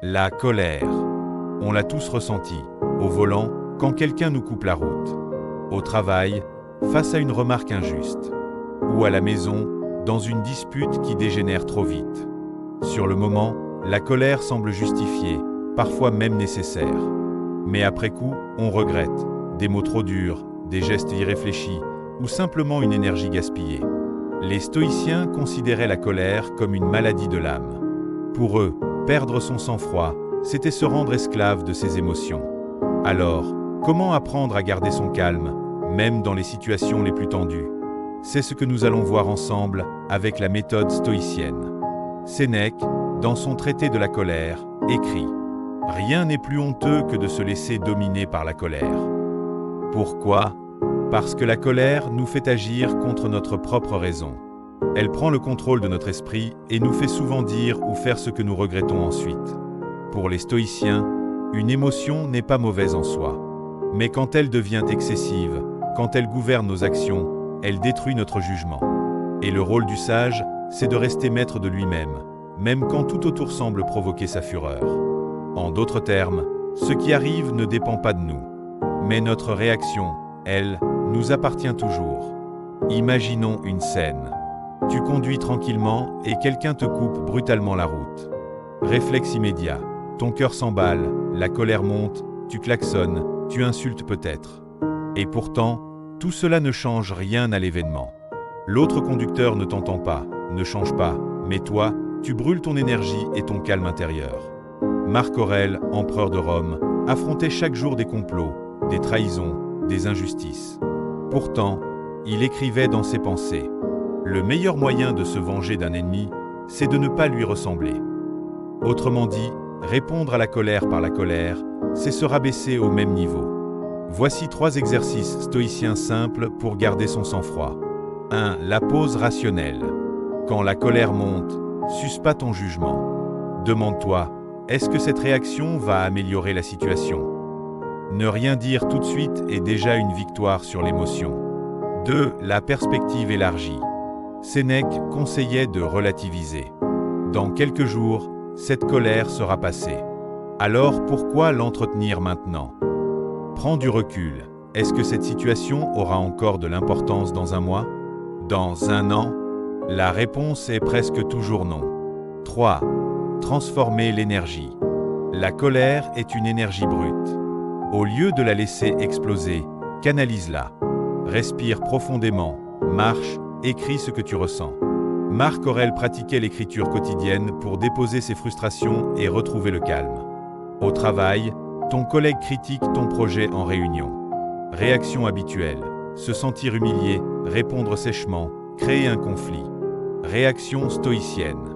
La colère. On l'a tous ressenti. Au volant, quand quelqu'un nous coupe la route. Au travail, face à une remarque injuste. Ou à la maison, dans une dispute qui dégénère trop vite. Sur le moment, la colère semble justifiée, parfois même nécessaire. Mais après coup, on regrette. Des mots trop durs, des gestes irréfléchis, ou simplement une énergie gaspillée. Les stoïciens considéraient la colère comme une maladie de l'âme. Pour eux, perdre son sang-froid, c'était se rendre esclave de ses émotions. Alors, comment apprendre à garder son calme, même dans les situations les plus tendues? C'est ce que nous allons voir ensemble avec la méthode stoïcienne. Sénèque, dans son traité de la colère, écrit « Rien n'est plus honteux que de se laisser dominer par la colère. » Pourquoi? Parce que la colère nous fait agir contre notre propre raison. Elle prend le contrôle de notre esprit et nous fait souvent dire ou faire ce que nous regrettons ensuite. Pour les stoïciens, une émotion n'est pas mauvaise en soi. Mais quand elle devient excessive, quand elle gouverne nos actions, elle détruit notre jugement. Et le rôle du sage, c'est de rester maître de lui-même, même quand tout autour semble provoquer sa fureur. En d'autres termes, ce qui arrive ne dépend pas de nous. Mais notre réaction, elle, nous appartient toujours. Imaginons une scène. Tu conduis tranquillement et quelqu'un te coupe brutalement la route. Réflexe immédiat. Ton cœur s'emballe, la colère monte, tu klaxonnes, tu insultes peut-être. Et pourtant, tout cela ne change rien à l'événement. L'autre conducteur ne t'entend pas, ne change pas, mais toi, tu brûles ton énergie et ton calme intérieur. Marc Aurèle, empereur de Rome, affrontait chaque jour des complots, des trahisons, des injustices. Pourtant, il écrivait dans ses pensées « Le meilleur moyen de se venger d'un ennemi, c'est de ne pas lui ressembler. » Autrement dit, répondre à la colère par la colère, c'est se rabaisser au même niveau. Voici 3 exercices stoïciens simples pour garder son sang-froid. 1. La pause rationnelle. Quand la colère monte, suce pas ton jugement. Demande-toi, est-ce que cette réaction va améliorer la situation? Ne rien dire tout de suite est déjà une victoire sur l'émotion. 2. La perspective élargie. Sénèque conseillait de relativiser. Dans quelques jours, cette colère sera passée. Alors pourquoi l'entretenir maintenant? Prends du recul. Est-ce que cette situation aura encore de l'importance dans un mois? Dans un an? La réponse est presque toujours non. 3. Transformer l'énergie. La colère est une énergie brute. Au lieu de la laisser exploser, canalise-la. Respire profondément, marche, écris ce que tu ressens. Marc Aurèle pratiquait l'écriture quotidienne pour déposer ses frustrations et retrouver le calme. Au travail, ton collègue critique ton projet en réunion. Réaction habituelle, se sentir humilié, répondre sèchement, créer un conflit. Réaction stoïcienne.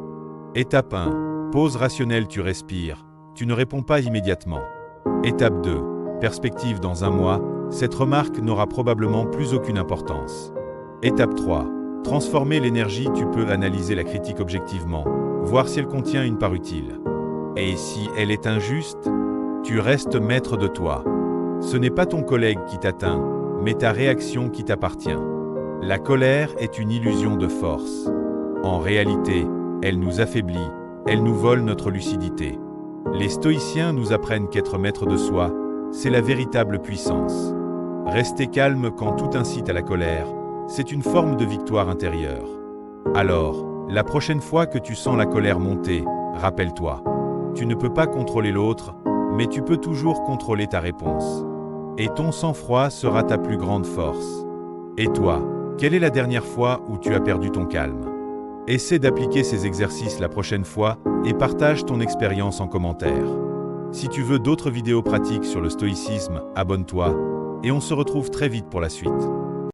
Étape 1. Pause rationnelle, tu respires, tu ne réponds pas immédiatement. Étape 2. Perspective dans un mois, cette remarque n'aura probablement plus aucune importance. Étape 3. Transformer l'énergie, tu peux analyser la critique objectivement, voir si elle contient une part utile. Et si elle est injuste, tu restes maître de toi. Ce n'est pas ton collègue qui t'atteint, mais ta réaction qui t'appartient. La colère est une illusion de force. En réalité, elle nous affaiblit, elle nous vole notre lucidité. Les stoïciens nous apprennent qu'être maître de soi, c'est la véritable puissance. Rester calme quand tout incite à la colère, c'est une forme de victoire intérieure. Alors, la prochaine fois que tu sens la colère monter, rappelle-toi, tu ne peux pas contrôler l'autre, mais tu peux toujours contrôler ta réponse. Et ton sang-froid sera ta plus grande force. Et toi, quelle est la dernière fois où tu as perdu ton calme? Essaie d'appliquer ces exercices la prochaine fois et partage ton expérience en commentaire. Si tu veux d'autres vidéos pratiques sur le stoïcisme, abonne-toi et on se retrouve très vite pour la suite.